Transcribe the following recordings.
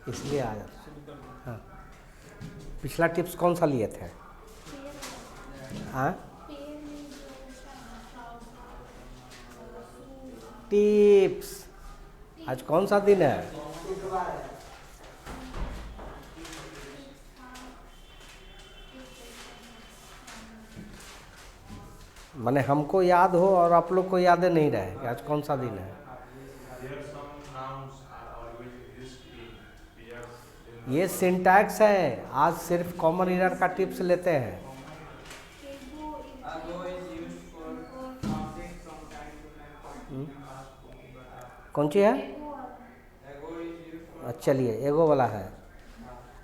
इसलिए आ जाता। हाँ, पिछला टिप्स कौन सा लिए थे? हाँ, टिप्स। आज कौन सा दिन है? माने हमको याद हो और आप लोग को याद नहीं रहे कि आज कौन सा दिन है। ये सिंटैक्स है, आज सिर्फ कॉमन एरर का टिप्स लेते हैं। कौन सी है? चलिए, एगो वाला है।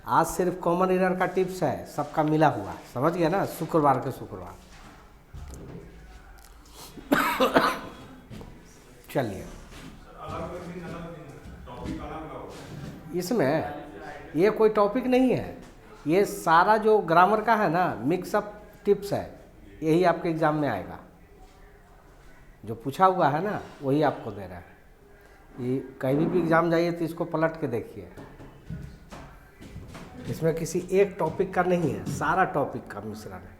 आज सिर्फ कॉमन एरर का टिप्स है, सबका मिला हुआ, समझ गया ना? शुक्रवार के शुक्रवार। चलिए, इसमें ये कोई टॉपिक नहीं है, ये सारा जो ग्रामर का है ना मिक्सअप टिप्स है, यही आपके एग्ज़ाम में आएगा। जो पूछा हुआ है ना वही आपको दे रहा है। ये कहीं भी एग्ज़ाम जाइए तो इसको पलट के देखिए, इसमें किसी एक टॉपिक का नहीं है, सारा टॉपिक का मिश्रण है।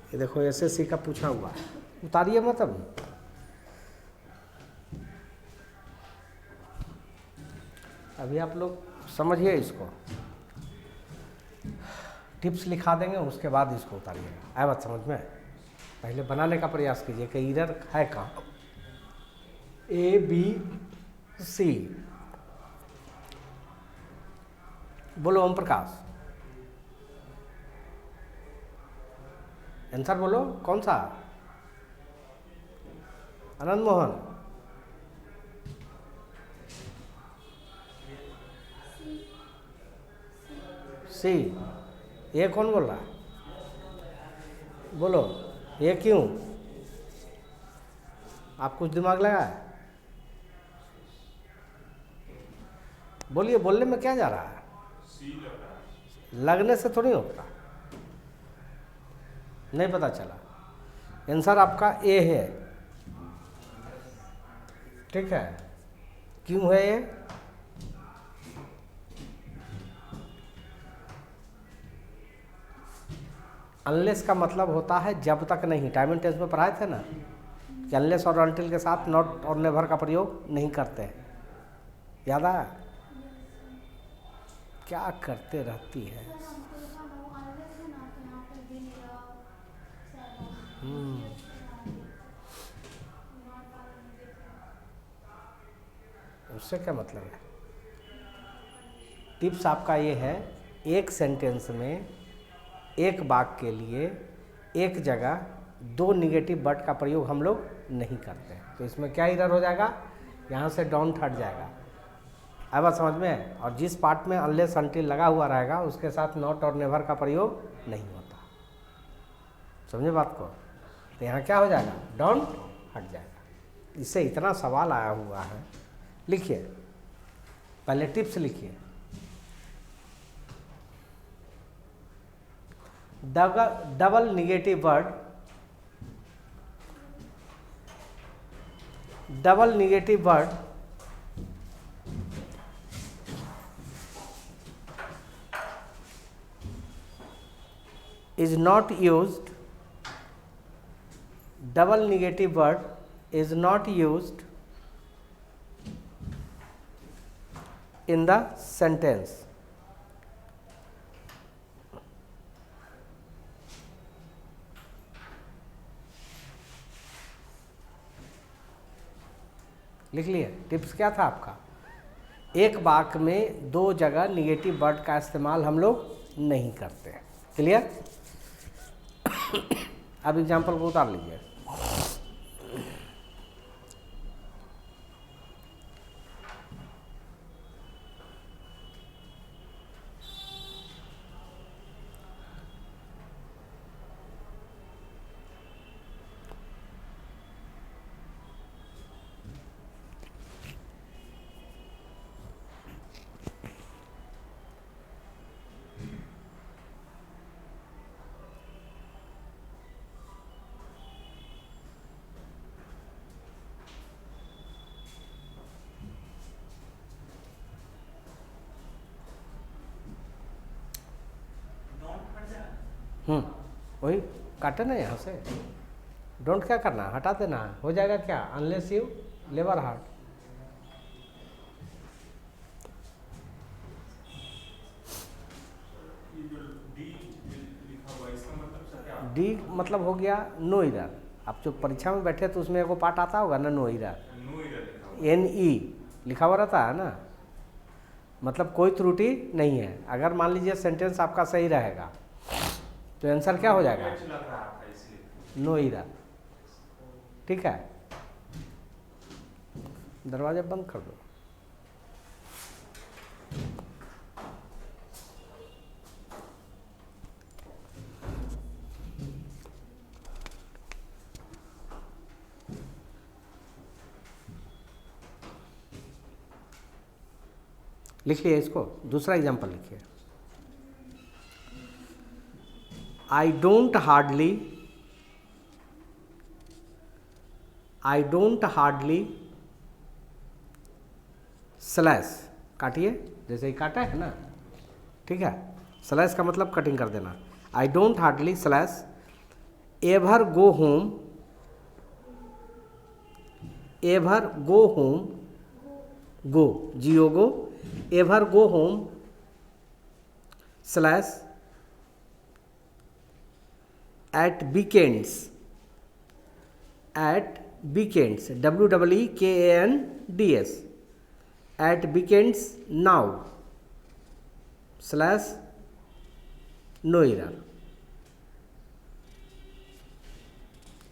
ये देखो एसएससी का पूछा हुआ है, उतारिए मत अभी आप लोग समझिए इसको। टिप्स लिखा देंगे उसके बाद इसको उतारिएगा। आए बात समझ में? पहले बनाने का प्रयास कीजिए कि एरर है कहाँ। ए बी सी, बोलो ओम प्रकाश, आंसर बोलो कौन सा? आनंद मोहन, सी। ये कौन बोल रहा है? बोलो, ये क्यों? आप कुछ दिमाग लगाए? बोलिए, बोलने में क्या जा रहा है? लगने से थोड़ी होता, नहीं पता चला। आंसर आपका ए है, ठीक है? क्यों है ये? अनलेस का मतलब होता है जब तक नहीं। टाइम एंड टेंस में पढ़ाए थे ना कि अनलेस और अनटिल के साथ नॉट और नेवर का प्रयोग नहीं करते, याद आया? क्या करते रहती है। उससे क्या मतलब है? टिप्स आपका ये है, एक सेंटेंस में एक वाक्य के लिए एक जगह दो निगेटिव वर्ड का प्रयोग हम लोग नहीं करते। तो इसमें क्या एरर हो जाएगा? यहाँ से डोंट हट जाएगा। अब बात समझ में? और जिस पार्ट में अनलेस अनटिल लगा हुआ रहेगा उसके साथ नॉट और नेवर का प्रयोग नहीं होता। समझे बात को? तो यहाँ क्या हो जाएगा? डोंट हट जाएगा। इससे इतना सवाल आया हुआ है। लिखिए, पहले टिप्स लिखिए। Double negative word, double negative word is not used double negative word is not used in the sentence. लिख लिए। टिप्स क्या था आपका? एक वाक्य में दो जगह निगेटिव वर्ड का इस्तेमाल हम लोग नहीं करते। क्लियर? अब एग्जाम्पल को उतार लीजिए। वही काटे ना यहाँ से। डोंट क्या करना, हटा देना, हो जाएगा क्या? Unless you labour hard. D मतलब हो गया नो इरर। आप जो परीक्षा में बैठे तो उसमें एगो पार्ट आता होगा ना, नो इरर। NE लिखा हुआ रहता है ना, मतलब कोई त्रुटि नहीं है। अगर मान लीजिए सेंटेंस आपका सही रहेगा तो आंसर क्या हो जाएगा? No error. ठीक है, दरवाजा बंद कर दो। लिखिए इसको, दूसरा एग्जांपल लिखिए। I don't hardly स्लैश काटिए, जैसे ही काटा है ना, ठीक है। स्लैश का मतलब कटिंग कर देना। I don't hardly slash ever go home go ever go home slash at weekends WEEKANDS at weekends now slash no error.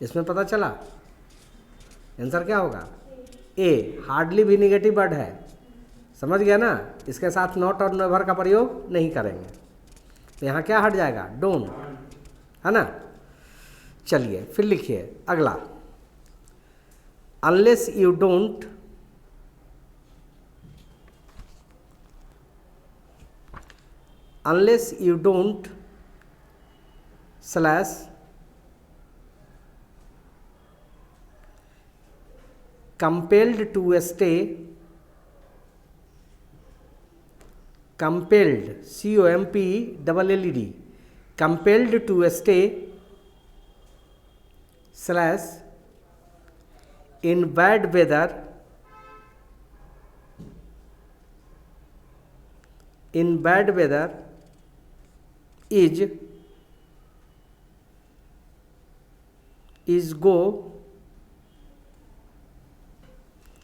इसमें पता चला आंसर क्या होगा? ए। हार्डली भी निगेटिव वर्ड है, समझ गया ना। इसके साथ नॉट और नेवर का प्रयोग नहीं करेंगे, तो यहाँ क्या हट जाएगा? डोंट, है ना। चलिए फिर लिखिए अगला। Unless you don't slash compelled to stay compelled to stay slash in bad weather is go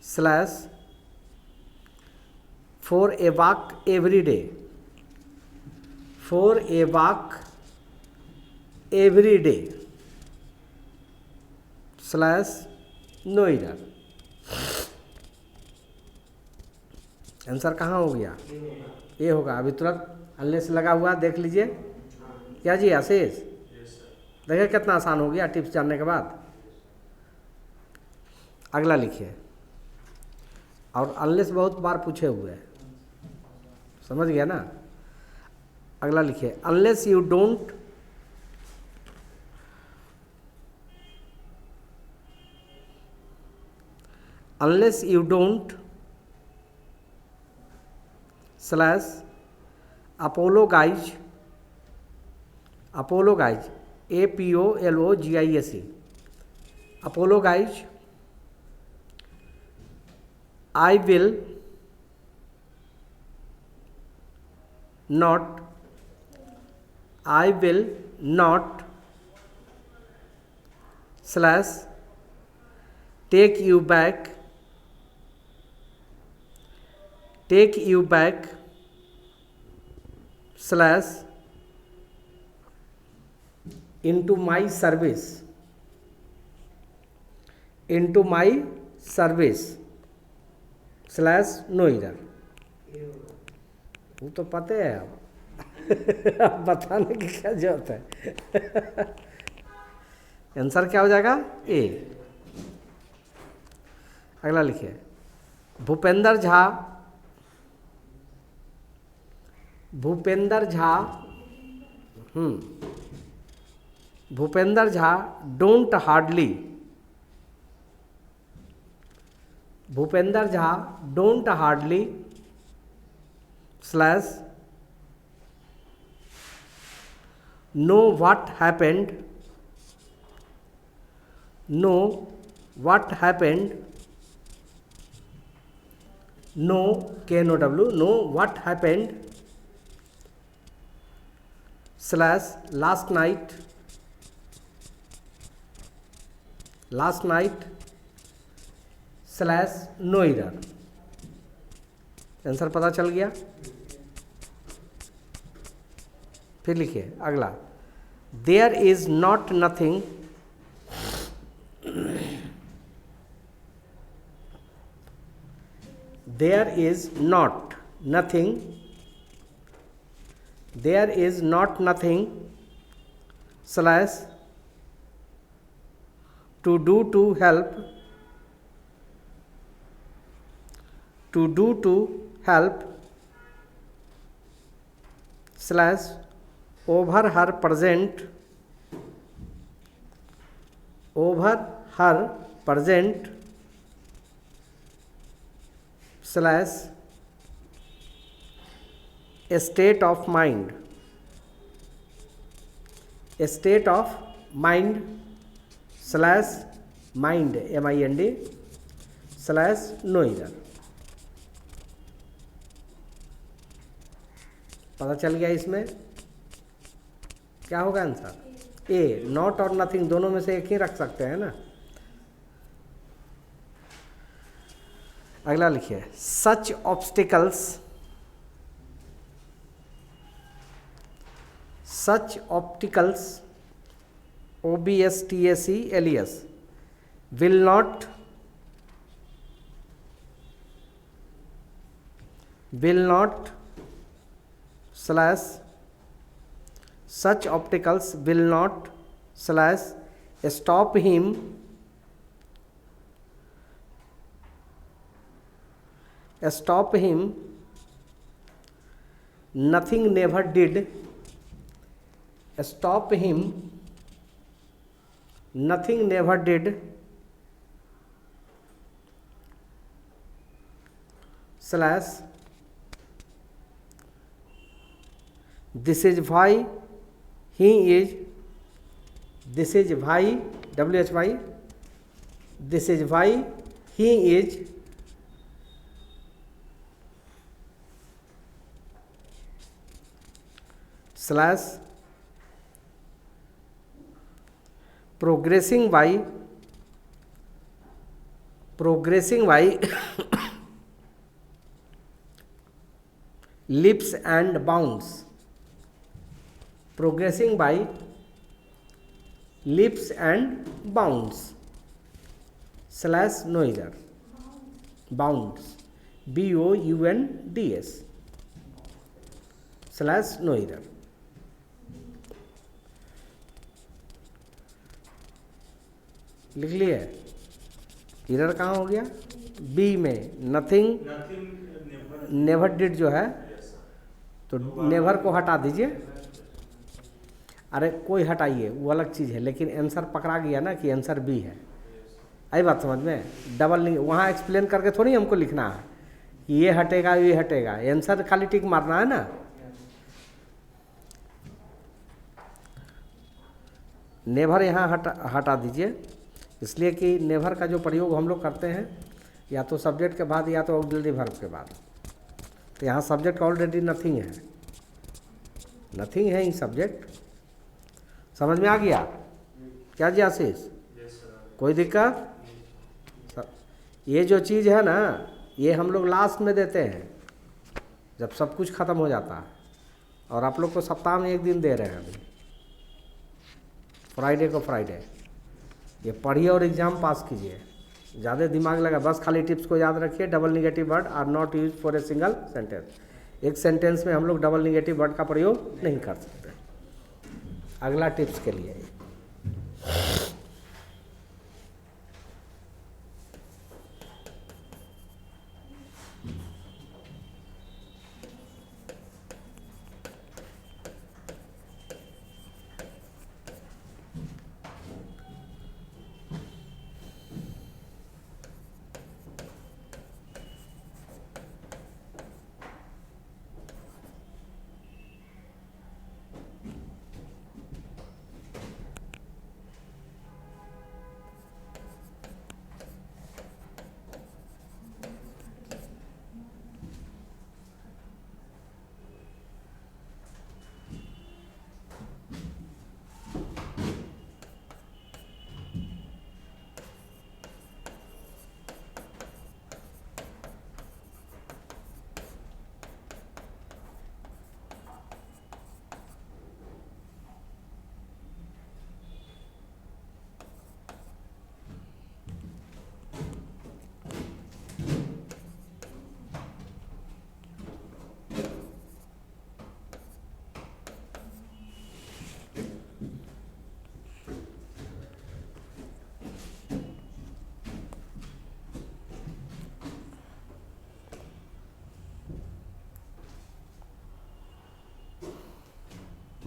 slash for a walk every day slash no error. Answer कहाँ हो गया? ये होगा। अभी तुरंत अनलेस लगा हुआ, देख लीजिए। क्या जी आशीष, देखिए कितना आसान हो गया टिप्स जानने के बाद। अगला लिखिए, और अनलेस बहुत बार पूछे हुए हैं, समझ गया ना। अगला लिखिए, unless you don't slash apologize APOLOGIZE apologize, I will not slash take you back slash into my service slash no error। वो तो पता है अब बताने की क्या जरूरत है। आंसर क्या हो जाएगा? ए। अगला लिखिए, Bhupendra Jha don't hardly slash no what happened no what happened slash last night slash no error. Answer पता चल गया। फिर लिखिए अगला, there is not nothing slash to do to help slash over her present slash state of mind slash mind MIND slash no error. पता चल गया इसमें क्या होगा आंसर? ए। नॉट और नथिंग दोनों में से एक ही रख सकते हैं ना। अगला लिखिए, सच obstacles OBSTAC will not slash such obstacles will not slash stop him nothing never did slash this is why he is slash progressing by leaps and bounds slash no error bounds BOUNDS slash no error। लिख लिए? Error कहाँ हो गया? B में nothing never did जो है, तो never को हटा दीजिए। अरे कोई हटाइए, वो अलग चीज़ है, लेकिन आंसर पकड़ा गया ना कि आंसर बी है। आई बात समझ में? डबल नहीं, वहाँ एक्सप्लेन करके थोड़ी हमको लिखना है ये हटेगा ये हटेगा, आंसर खाली टिक मारना है ना। नेवर यहाँ हटा दीजिए। इसलिए कि नेवर का जो प्रयोग हम लोग करते हैं या तो सब्जेक्ट के बाद या तो ऑक्सिलरी वर्ब के बाद, तो यहाँ सब्जेक्ट ऑलरेडी नथिंग है, नथिंग है ही सब्जेक्ट। समझ में आ गया क्या जी आशीष? कोई दिक्कत? ये जो चीज़ है ना, ये हम लोग लास्ट में देते हैं जब सब कुछ ख़त्म हो जाता है, और आप लोग को सप्ताह में एक दिन दे रहे हैं अभी, फ्राइडे को फ्राइडे। ये पढ़िए और एग्ज़ाम पास कीजिए, ज़्यादा दिमाग लगा, बस खाली टिप्स को याद रखिए। Double negative word are not use for a single sentence. एक सेंटेंस में हम लोग डबल निगेटिव वर्ड का प्रयोग नहीं कर सकते। अगला टिप्स के लिए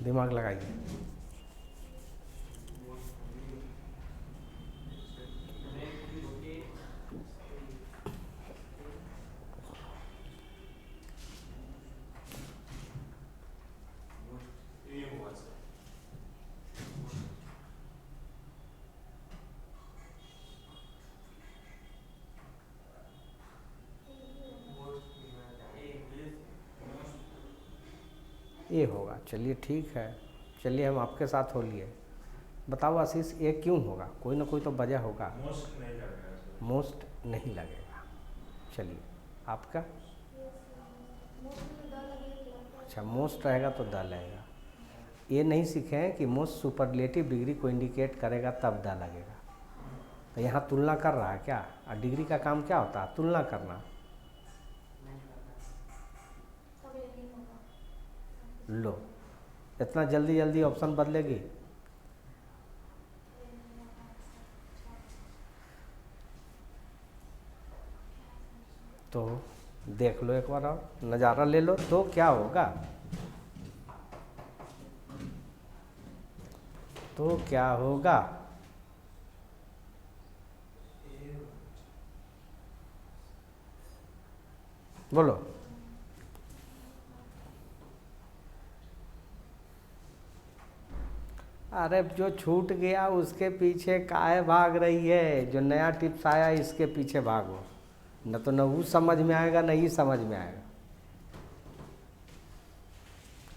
दिमाग लगाइए। ये होगा, चलिए ठीक है, चलिए हम आपके साथ हो लिए। बताओ आशीष, ये क्यों होगा? कोई ना कोई तो वजह होगा। मोस्ट नहीं लगेगा। चलिए आपका, अच्छा मोस्ट रहेगा तो द लगेगा। ये नहीं सीखे हैं कि मोस्ट सुपरलेटिव डिग्री को इंडिकेट करेगा तब द लगेगा। तो यहाँ तुलना कर रहा है क्या? और डिग्री का काम क्या होता है? तुलना करना। लो, इतना जल्दी जल्दी ऑप्शन बदलेगी? तो देख लो एक बार और नज़ारा ले लो तो क्या होगा? तो क्या होगा? बोलो। अरे जो छूट गया उसके पीछे काहे भाग रही है? जो नया टिप्स आया इसके पीछे भागो, न तो न वो समझ में आएगा न ही समझ में आएगा।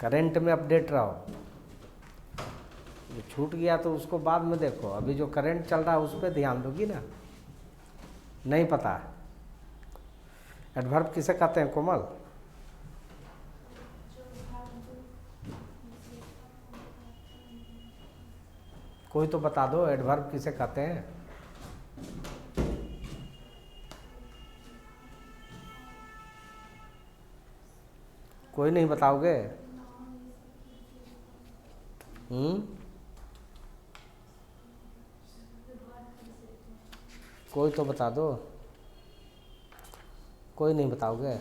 करंट में अपडेट रहो। जो छूट गया तो उसको बाद में देखो, अभी जो करंट चल रहा है उस पर ध्यान दोगी ना। नहीं पता एडवर्ब किसे कहते हैं कोमल? कोई तो बता दो, एडवर्ब किसे कहते हैं? कोई नहीं बताओगे? कोई तो बता दो। कोई नहीं बताओगे?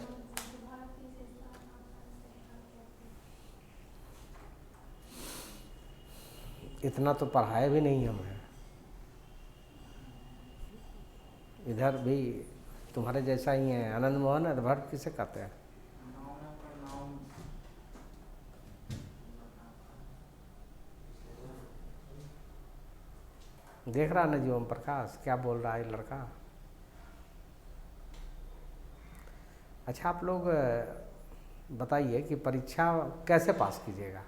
इतना तो पढ़ाए भी नहीं हमें। इधर भी तुम्हारे जैसा ही है। आनंद मोहन, एडवर्ब किसे कहते हैं? देख रहा ना जी ओम प्रकाश क्या बोल रहा है लड़का। अच्छा आप लोग बताइए कि परीक्षा कैसे पास कीजिएगा।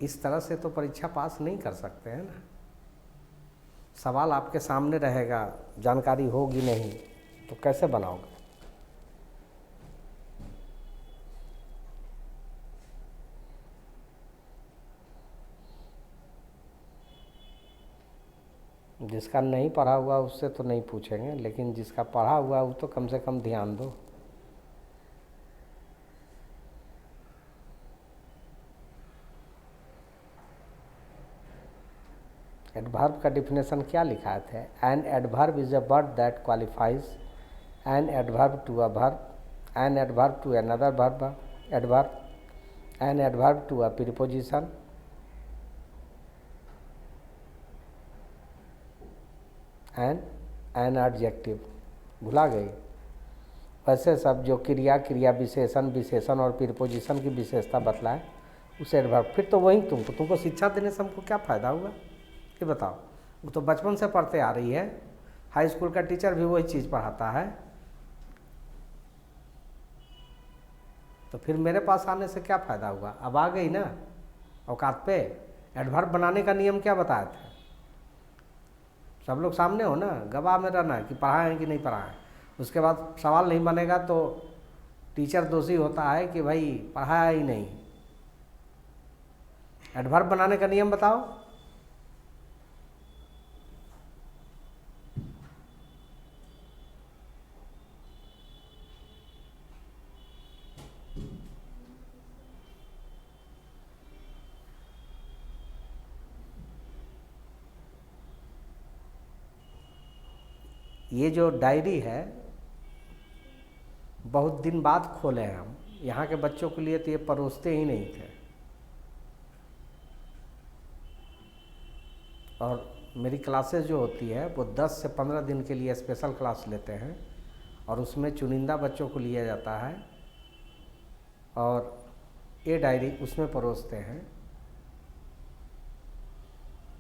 इस तरह से तो परीक्षा पास नहीं कर सकते हैं ना। सवाल आपके सामने रहेगा, जानकारी होगी नहीं तो कैसे बनाओगे। जिसका नहीं पढ़ा हुआ उससे तो नहीं पूछेंगे, लेकिन जिसका पढ़ा हुआ वो तो कम से कम ध्यान दो। एडवर्ब का डिफिनेशन क्या लिखा थे? An adverb is a word that qualifies an adverb to a verb, an adverb to another verb adverb, an adverb to a preposition, an adjective. भुला गई? वैसे सब जो क्रिया, क्रिया विशेषण, विशेषण और प्रीपोजिशन की विशेषता बतलाए उसे एडवर्ब। फिर तो वही तुमको शिक्षा देने से हमको क्या फ़ायदा हुआ ये बताओ। वो तो बचपन से पढ़ते आ रही है, हाई स्कूल का टीचर भी वही चीज़ पढ़ाता है। तो फिर मेरे पास आने से क्या फ़ायदा हुआ? अब आ गई ना औकात पे। एडवर्ब बनाने का नियम क्या बताए थे? सब लोग सामने हो ना, गवाह में रहना कि पढ़ाए हैं कि नहीं पढ़ाए। उसके बाद सवाल नहीं बनेगा तो टीचर दोषी होता है कि भाई पढ़ाया ही नहीं। एडवर्ब बनाने का नियम बताओ। ये जो डायरी है बहुत दिन बाद खोले हैं हम। यहाँ के बच्चों के लिए तो ये परोसते ही नहीं थे। और मेरी क्लासेस जो होती है वो 10 से 15 दिन के लिए स्पेशल क्लास लेते हैं और उसमें चुनिंदा बच्चों को लिया जाता है और ये डायरी उसमें परोसते हैं।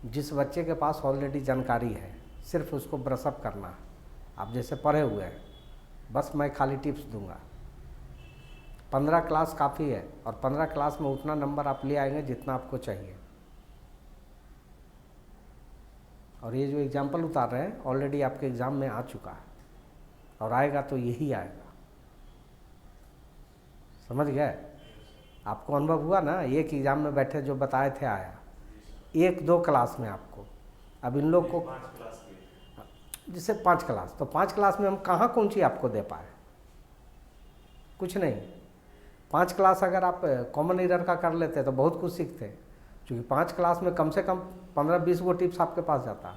जिस बच्चे के पास ऑलरेडी जानकारी है सिर्फ उसको ब्रशअप करना है। आप जैसे पढ़े हुए हैं, बस मैं खाली टिप्स दूंगा। 15 क्लास काफ़ी है और 15 क्लास में उतना नंबर आप ले आएंगे जितना आपको चाहिए। और ये जो एग्जाम्पल उतार रहे हैं ऑलरेडी आपके एग्ज़ाम में आ चुका है और आएगा तो यही आएगा। समझ गए? आपको अनुभव हुआ ना, एक एग्ज़ाम में बैठे जो बताए थे आया, 1-2 क्लास में आपको। अब इन लोग को जैसे 5 क्लास, तो 5 क्लास में हम कहाँ कौन चीज़ आपको दे पाए? कुछ नहीं। 5 क्लास अगर आप कॉमन ईरर का कर लेते तो बहुत कुछ सीखते, क्योंकि 5 क्लास में कम से कम 15-20 वो टिप्स आपके पास जाता।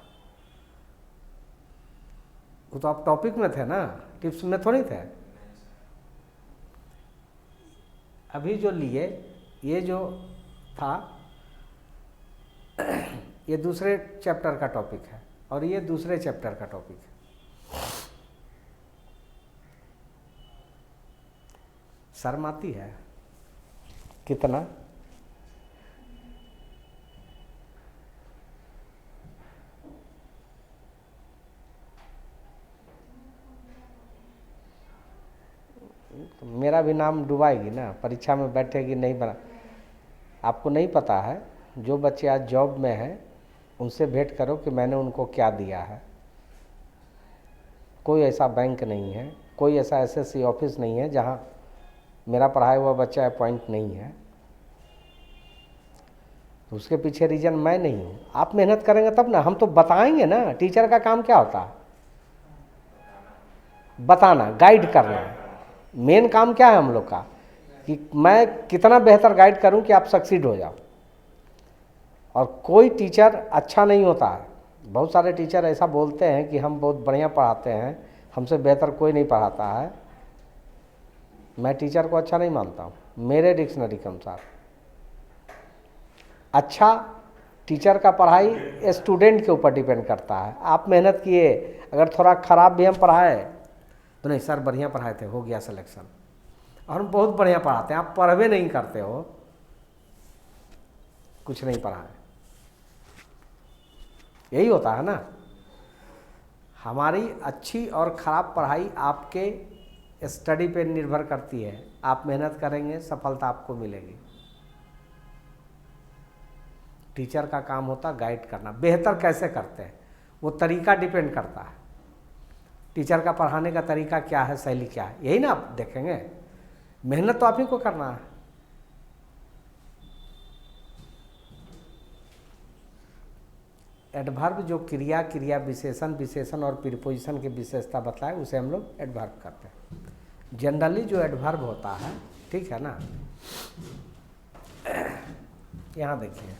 वो तो आप टॉपिक में थे ना, टिप्स में थोड़ी थे। अभी जो लिए ये जो था ये दूसरे चैप्टर का टॉपिक है और ये दूसरे चैप्टर का टॉपिक है। शर्म आती है कितना? तो मेरा भी नाम डुबाएगी ना, परीक्षा में बैठेगी नहीं बना। आपको नहीं पता है, जो बच्चे आज जॉब में हैं उनसे भेंट करो कि मैंने उनको क्या दिया है। कोई ऐसा बैंक नहीं है, कोई ऐसा एसएससी ऑफिस नहीं है जहां मेरा पढ़ाया हुआ बच्चा अपॉइंट नहीं है। तो उसके पीछे रीज़न मैं नहीं हूँ। आप मेहनत करेंगे तब ना, हम तो बताएंगे ना। टीचर का काम क्या होता है? बताना, गाइड करना। मेन काम क्या है हम लोग का कि मैं कितना बेहतर गाइड करूं कि आप सक्सीड हो जाओ। और कोई टीचर अच्छा नहीं होता है। बहुत सारे टीचर ऐसा बोलते हैं कि हम बहुत बढ़िया पढ़ाते हैं, हमसे बेहतर कोई नहीं पढ़ाता है। मैं टीचर को अच्छा नहीं मानता हूँ मेरे डिक्शनरी के अनुसार। अच्छा टीचर का पढ़ाई स्टूडेंट के ऊपर डिपेंड करता है। आप मेहनत किए, अगर थोड़ा ख़राब भी हम पढ़ाए तो नहीं सर बढ़िया पढ़ाए थे, हो गया सिलेक्शन। और हम बहुत बढ़िया पढ़ाते हैं, आप पढ़वे नहीं करते हो, कुछ नहीं पढ़ा है। यही होता है ना। हमारी अच्छी और ख़राब पढ़ाई आपके स्टडी पे निर्भर करती है। आप मेहनत करेंगे, सफलता आपको मिलेगी। टीचर का काम होता गाइड करना। बेहतर कैसे करते हैं वो तरीका डिपेंड करता है। टीचर का पढ़ाने का तरीका क्या है, शैली क्या है, यही ना आप देखेंगे। मेहनत तो आप ही को करना है। एडवर्ब जो क्रिया, क्रिया विशेषण, विशेषण और प्रीपोजिशन की विशेषता बताए उसे हम लोग एडवर्ब करते हैं। जनरली जो एडवर्ब होता है, ठीक है ना, यहाँ देखिए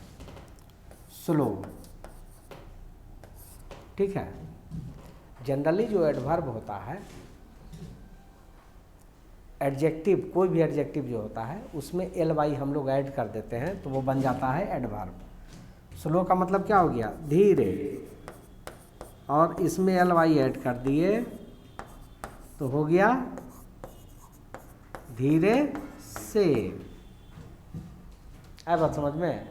स्लो, ठीक है। जनरली जो एडवर्ब होता है, एडजेक्टिव, कोई भी एडजेक्टिव जो होता है उसमें एल वाई हम लोग ऐड कर देते हैं तो वो बन जाता है एडवर्ब। स्लो का मतलब क्या हो गया, धीरे, और इसमें एल वाई ऐड कर दिए तो हो गया धीरे से। आए बात समझ में?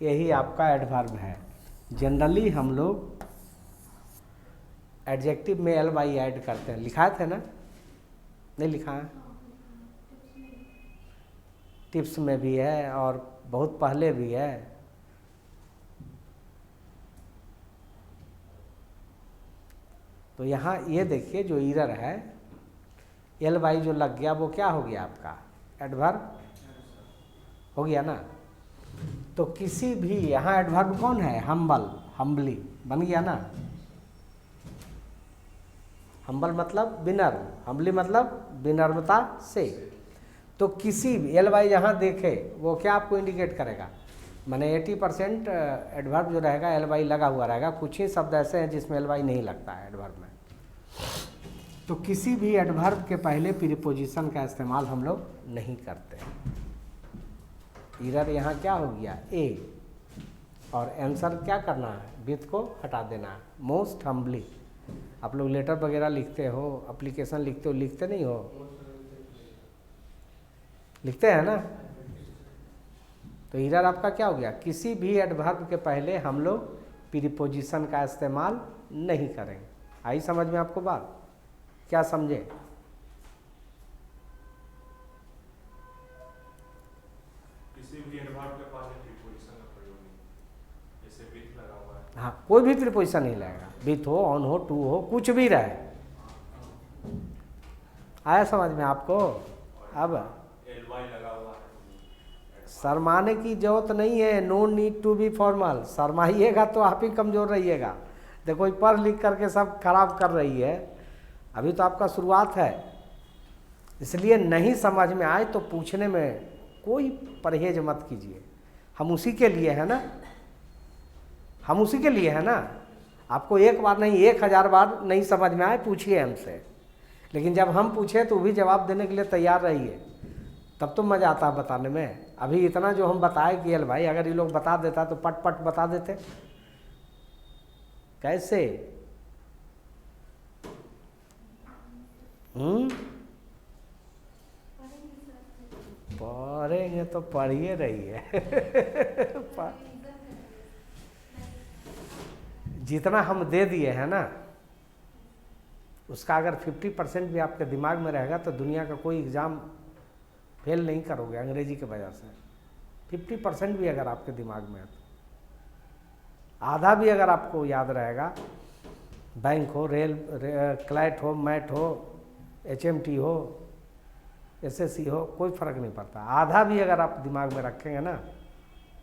यही आपका एडवर्ब है। जनरली हम लोग एडजेक्टिव में एल वाई ऐड करते हैं। लिखा थे ना, नहीं लिखा है? टिप्स में भी है और बहुत पहले भी है। तो यहाँ ये देखिए जो इरर है, एल वाई जो लग गया वो क्या हो गया आपका एडवर्ब हो गया ना। तो किसी भी, यहाँ एडवर्ब कौन है, हम्बल, हम्बली बन गया ना। हम्बल मतलब विनम्र, हम्बली मतलब विनम्रता से। तो किसी भी एल वाई यहाँ देखे वो क्या आपको इंडिकेट करेगा, माने 80% एडवर्ब जो रहेगा एल वाई लगा हुआ रहेगा। कुछ ही शब्द ऐसे हैं जिसमें एल वाई नहीं लगता है एडवर्ब में। तो किसी भी एडवर्ब के पहले प्रीपोजिशन का इस्तेमाल हम लोग नहीं करते। इरर यहाँ क्या हो गया, ए, और आंसर क्या करना है, विथ को हटा देना है। मोस्ट हम्बली, आप लोग लेटर वगैरह लिखते हो, एप्लीकेशन लिखते हो, लिखते नहीं हो, लिखते हैं ना। तो इरर आपका क्या हो गया, किसी भी एडवर्ब के पहले हम लोग प्रीपोजिशन का इस्तेमाल नहीं करेंगे। आई समझ में आपको बात? क्या समझे? किसी भी एडवर्ब के पहले प्रीपोजिशन का प्रयोग नहीं, जैसे विथ लगा हुआ है। हाँ, कोई भी प्रीपोजिशन नहीं लगेगा, विथ हो, ऑन हो, टू हो, कुछ भी रहे। आया समझ में आपको? अब एल वाई लगा हुआ है, शर्माने की जरूरत नहीं है। No need to be formal. शर्माइएगा तो आप ही कमज़ोर रहिएगा। देखो पढ़ लिख करके सब खराब कर रही है, अभी तो आपका शुरुआत है। इसलिए नहीं समझ में आए तो पूछने में कोई परहेज मत कीजिए। हम उसी के लिए हैं ना, हम उसी के लिए हैं ना। आपको एक बार नहीं 1000 बार नहीं समझ में आए पूछिए हमसे, लेकिन जब हम पूछे तो भी जवाब देने के लिए तैयार रहिए, तब तो मज़ा आता है बताने में। अभी इतना जो हम बताए कि भाई अगर ये लोग बता देता तो पट पट बता देते। कैसे? पढ़ेंगे तो पढ़िए रहिए। जितना हम दे दिए हैं ना उसका अगर 50% भी आपके दिमाग में रहेगा तो दुनिया का कोई एग्ज़ाम फेल नहीं करोगे अंग्रेजी की वजह से। 50% भी अगर आपके दिमाग में है तो, आधा भी अगर आपको याद रहेगा, बैंक हो, क्लैट हो, मैट हो, HMT हो, SSC हो, कोई फ़र्क नहीं पड़ता। आधा भी अगर आप दिमाग में रखेंगे ना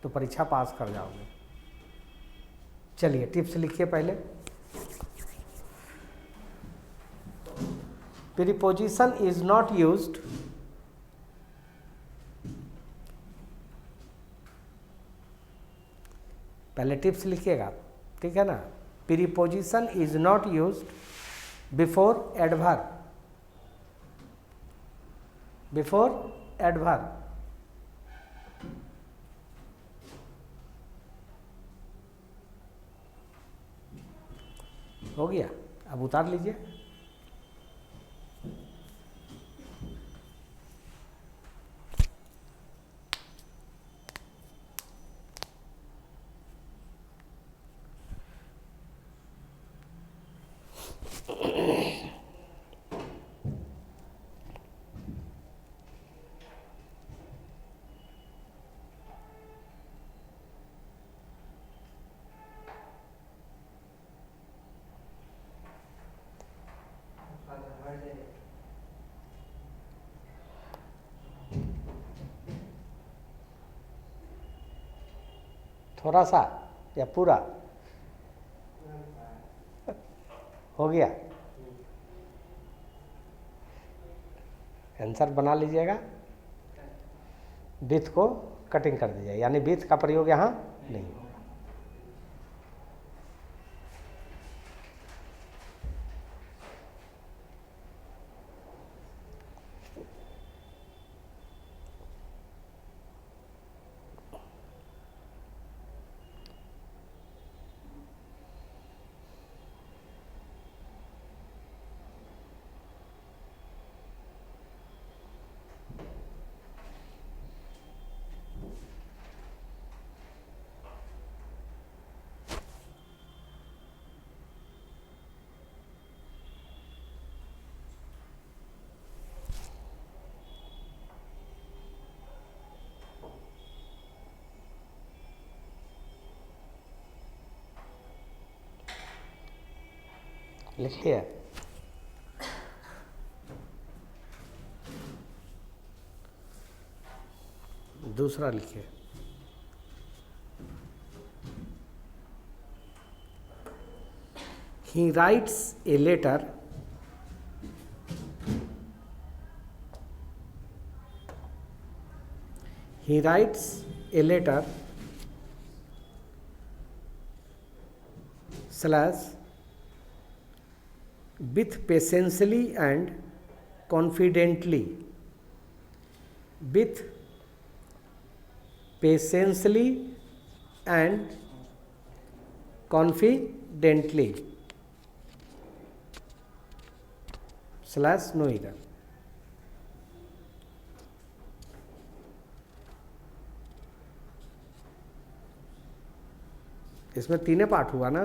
तो परीक्षा पास कर जाओगे। चलिए टिप्स लिखिए पहले। प्रीपोजिशन इज नॉट यूज्ड पहले टिप्स लिखिएगा, ठीक है ना। Preposition is not used before adverb, before adverb. हो गया, अब उतार लीजिए। थोड़ा सा या पूरा हो गया? आंसर बना लीजिएगा, विथ को कटिंग कर दीजिएगा, यानी विथ का प्रयोग यहाँ नहीं होगा। लिख लिया? दूसरा लिखिए। He writes a letter slash with patiently and confidently, with patiently and confidently slash no error। इसमें तीन पार्ट हुआ ना?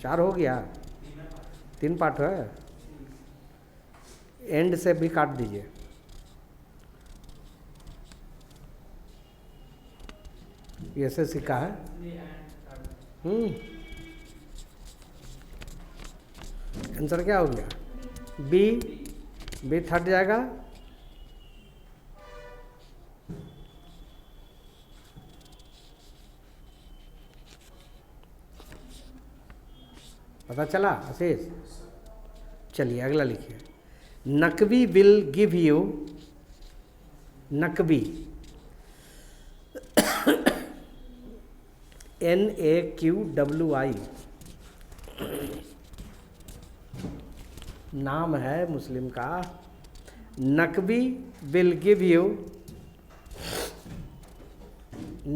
4 हो गया? 3 पार्ट है। एंड से भी काट दीजिए। ऐसे सीखा है। आंसर क्या हो गया? बी हट जाएगा। पता चला आशीष? चलिए अगला लिखिए। Naqvi will give you, Naqvi NAQWI नाम है मुस्लिम का। Naqvi will give you,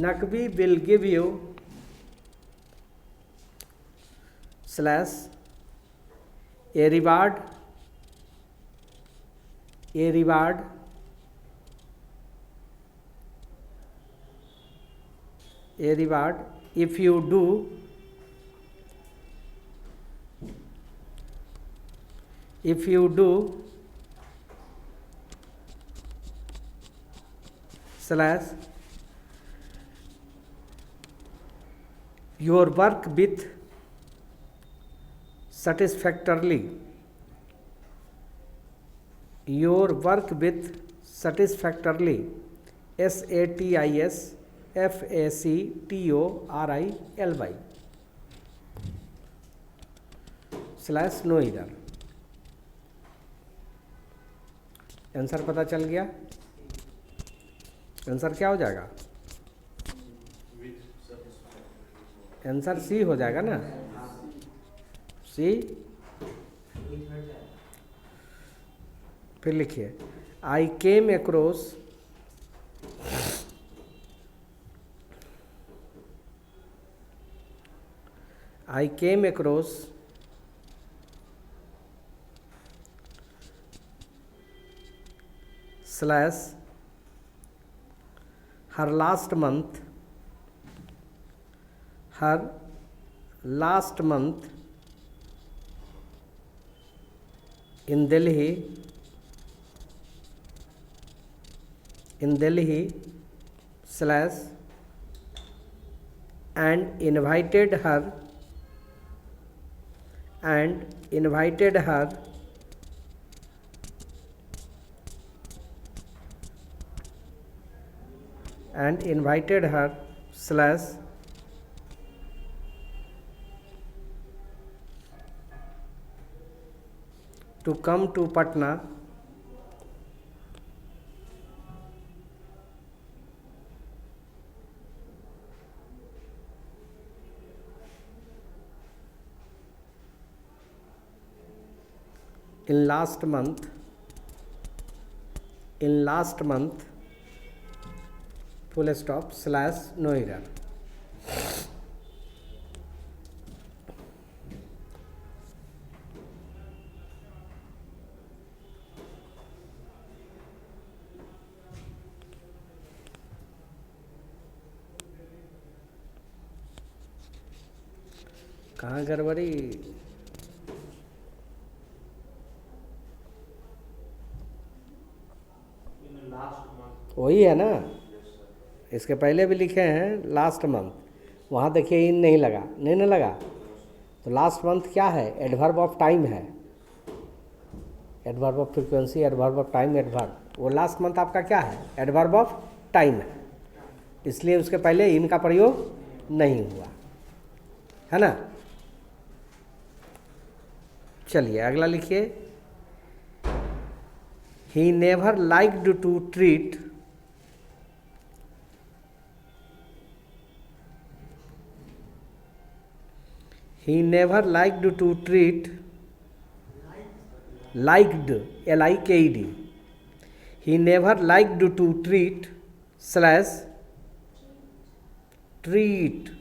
Naqvi will give you slash a reward if you do slash your work with satisfactorily, SATISFACTORLY slash no error. Answer पता चल गया? आंसर क्या हो जाएगा? आंसर सी हो जाएगा ना? सी। फिर लिखिए। I came across slash her last month in Delhi slash and invited her slash to come to Patna in last month full stop slash no error. कहाँ गड़बड़ी? वही है ना, इसके पहले भी लिखे हैं लास्ट मंथ, वहाँ देखिए इन नहीं लगा, नहीं ना लगा, तो लास्ट मंथ क्या है? एडवर्ब ऑफ टाइम है, adverb of frequency, adverb of time, adverb, वो लास्ट मंथ आपका क्या है? एडवर्ब ऑफ टाइम है, इसलिए उसके पहले इनका प्रयोग नहीं हुआ है ना। चलिए अगला लिखिए, he never liked to treat he never liked to treat liked liked he never liked to treat slash treat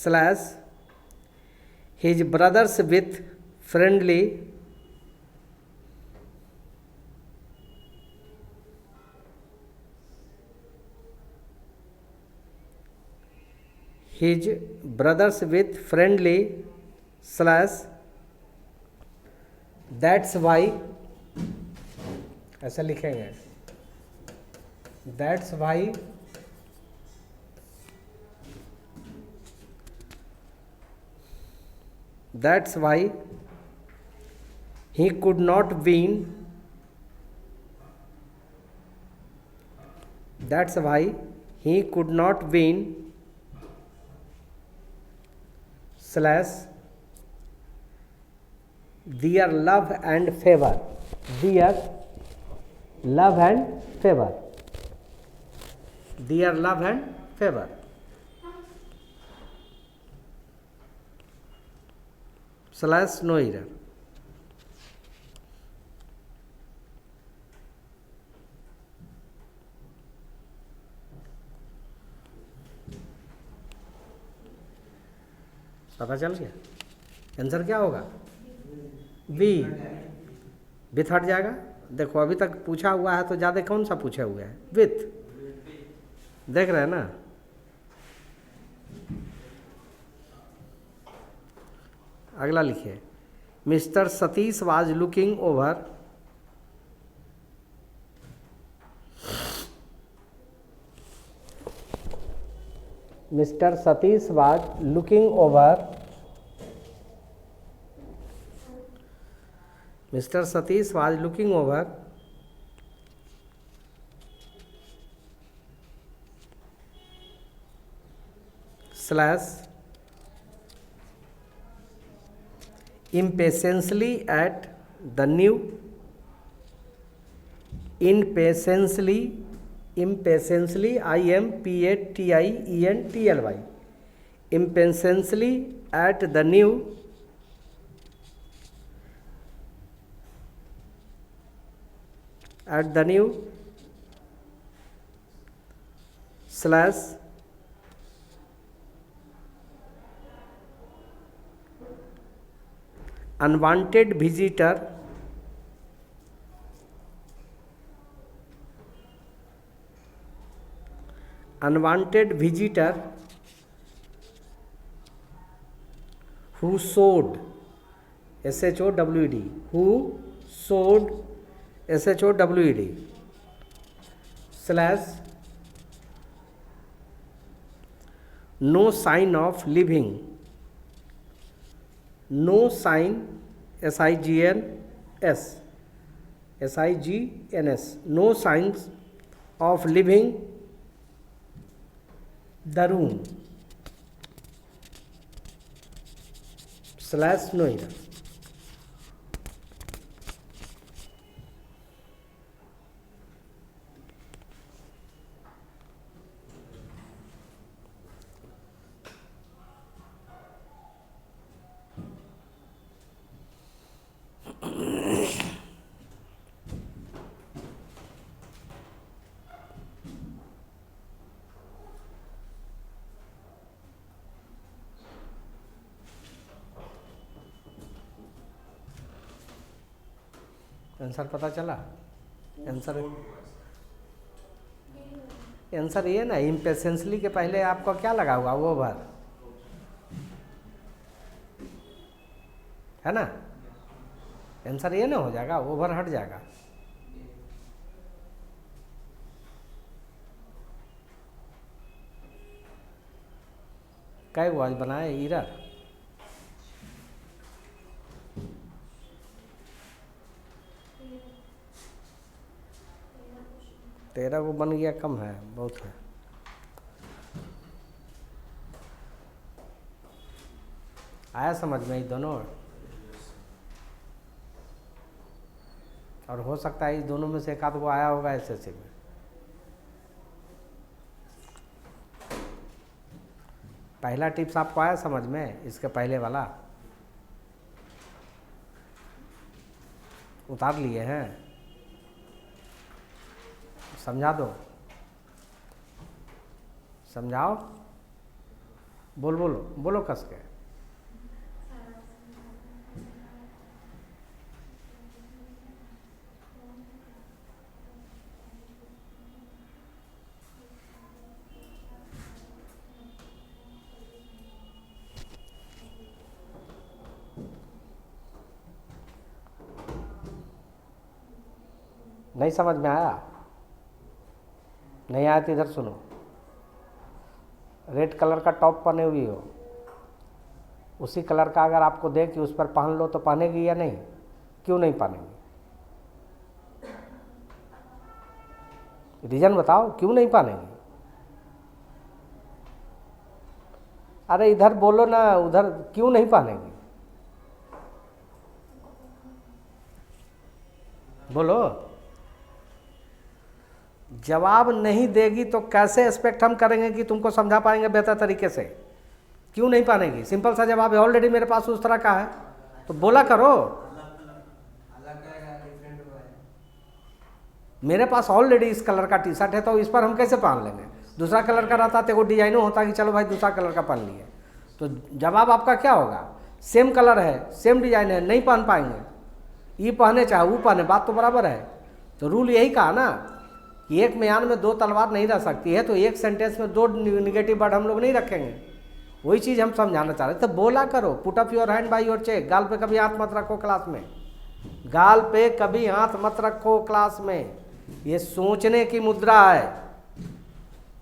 slash his brothers with friendly his brothers with friendly slash that's why, ऐसा लिखेंगे, that's why he could not win, that's why he could not win slash their love and favor, their love and favor, their love and favor slash no error. पता चल गया? Answer क्या होगा? B, with हट जाएगा। देखो अभी तक पूछा हुआ है तो ज़्यादा कौन सा पूछे हुए हैं? विथ, देख रहे हैं ना। अगला लिखिए, mister Satish was looking over Mr. Satish was looking over Mr. Satish was looking over slash impatiently at the new impatiently impatiently impatiently at the new slash unwanted visitor who showed SHOWED who showed SHOWED slash no sign of living, no sign SIGNS no signs of living the room / Noida. Answer पता चला? Answer ये ना, इम्पेशेंसली के पहले आपका क्या लगा हुआ? ओवर, है ना? आंसर ये ना हो जाएगा, ओवर हट जाएगा। क्या आवाज बनाए इरर? तेरा वो बन गया, कम है, बहुत है। आया समझ में ये दोनों? और हो सकता है इस दोनों में से एक आध को आया होगा एसएससी में। पहला टिप्स आपको आया समझ में? इसके पहले वाला उतार लिए हैं? समझा दो, समझाओ, बोलो बोलो कस के। नहीं समझ में आया? नहीं आया तो इधर सुनो। रेड कलर का टॉप पहने हुई हो, उसी कलर का अगर आपको दे कि उस पर पहन लो तो पहनेगी या नहीं? क्यों नहीं पहनेगी? रीजन बताओ, क्यों नहीं पहनेगी? अरे इधर बोलो ना, उधर क्यों नहीं पहनेगी? बोलो। जवाब नहीं देगी तो कैसे एक्सपेक्ट हम करेंगे कि तुमको समझा पाएंगे बेहतर तरीके से? क्यों नहीं पाएंगे? सिंपल सा जवाब है, ऑलरेडी मेरे पास उस तरह का है, तो बोला करो। मेरे पास ऑलरेडी इस कलर का टी शर्ट है, तो इस पर हम कैसे पहन लेंगे? दूसरा कलर का रहता तो वो डिजाइनो होता कि चलो भाई दूसरा कलर का पहन लिए। तो जवाब आपका क्या होगा? सेम कलर है, सेम डिजाइन है, नहीं पहन पाएंगे। ये पहने चाहे वो पहने, बात तो बराबर है। तो रूल यही कहा ना कि एक म्यान में दो तलवार नहीं रह सकती है, तो एक सेंटेंस में दो निगेटिव वर्ड हम लोग नहीं रखेंगे। वही चीज़ हम समझाना चाह रहे थे। तो बोला करो, put up your hand by your cheek. गाल पे कभी हाथ मत रखो क्लास में, गाल पे कभी हाथ मत रखो क्लास में। ये सोचने की मुद्रा है।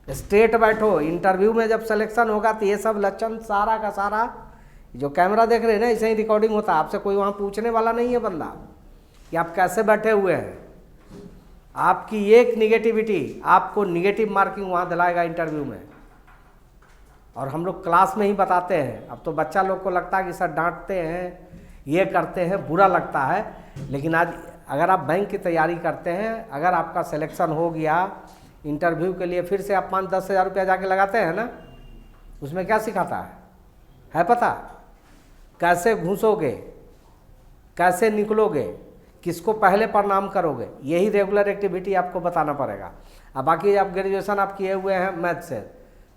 स्ट्रेट बैठो। इंटरव्यू में जब सिलेक्शन होगा तो ये सब लक्षण सारा का सारा, जो कैमरा देख रहे हैं ना, ऐसे ही रिकॉर्डिंग होता है। आपसे कोई वहाँ पूछने वाला नहीं है बंदा कि आप कैसे बैठे हुए हैं। आपकी एक निगेटिविटी आपको निगेटिव मार्किंग वहाँ दिलाएगा इंटरव्यू में। और हम लोग क्लास में ही बताते हैं। अब तो बच्चा लोग को लगता है कि सर डांटते हैं, ये करते हैं, बुरा लगता है। लेकिन आज अगर आप बैंक की तैयारी करते हैं, अगर आपका सिलेक्शन हो गया इंटरव्यू के लिए, फिर से आप 5-10 हज़ार रुपया जाके लगाते हैं ना, उसमें क्या सिखाता है पता? कैसे घुसोगे, कैसे निकलोगे, किसको पहले प्रणाम करोगे, यही रेगुलर एक्टिविटी आपको बताना पड़ेगा। अब बाकी आप ग्रेजुएशन आप किए हुए हैं मैथ से,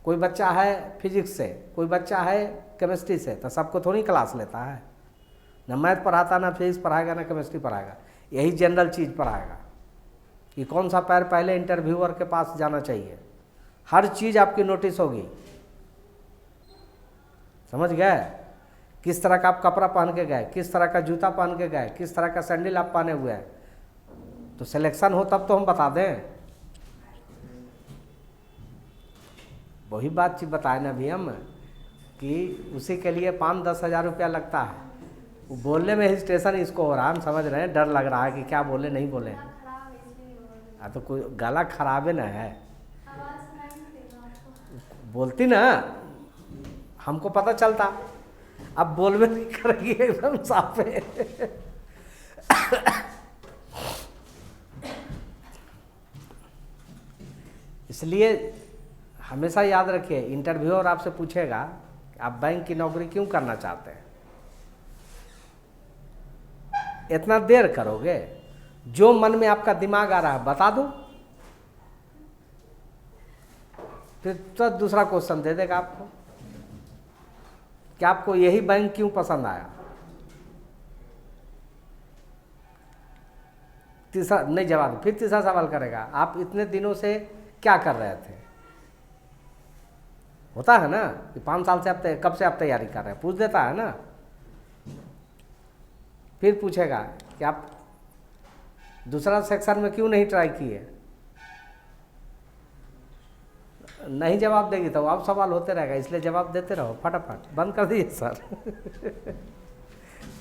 कोई बच्चा है फिजिक्स से, कोई बच्चा है केमिस्ट्री से, तो सबको थोड़ी क्लास लेता है। ना मैथ पढ़ाता, ना फिजिक्स पढ़ाएगा, ना केमिस्ट्री पढ़ाएगा। यही जनरल चीज़ पढ़ाएगा कि कौन सा पैर पहले इंटरव्यूअर के पास जाना चाहिए। हर चीज़ आपकी नोटिस होगी। समझ गए? किस तरह का आप कपड़ा पहन के गए, किस तरह का जूता पहन के गए, किस तरह का सैंडल आप पहने हुए हैं। तो सिलेक्शन हो तब तो हम बता दें। वही बातचीत बताए ना अभी हम कि उसी के लिए 5-10 हज़ार रुपया लगता है। वो बोलने में हिस्टेशन इसको हो रहा है, हम समझ रहे हैं, डर लग रहा है कि क्या बोले नहीं बोले। तो कोई गला खराब है ना है, आवाज सुनाई नहीं देगा आपको। बोलती ना, हमको पता चलता, अब बोलबे नहीं करेगी, एकदम साफ है। इसलिए हमेशा याद रखिए, इंटरव्यूअर आपसे पूछेगा कि आप बैंक की नौकरी क्यों करना चाहते हैं, इतना देर करोगे, जो मन में आपका दिमाग आ रहा है बता दो, फिर तो दूसरा क्वेश्चन दे देगा आपको कि आपको यही बैंक क्यों पसंद आया। तीसरा नहीं जवाब, फिर तीसरा सवाल करेगा, आप इतने दिनों से क्या कर रहे थे। होता है ना कि 5 साल से आप कब से आप तैयारी कर रहे हैं, पूछ देता है ना। फिर पूछेगा कि आप दूसरा सेक्शन में क्यों नहीं ट्राई किए, नहीं जवाब देगी तो आप सवाल होते रहेगा, इसलिए जवाब देते रहो, फटाफट बंद कर दीजिए सर।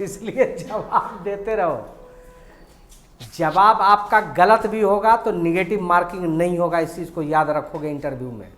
इसलिए जवाब देते रहो। जवाब आपका गलत भी होगा तो निगेटिव मार्किंग नहीं होगा, इस चीज़ को याद रखोगे इंटरव्यू में।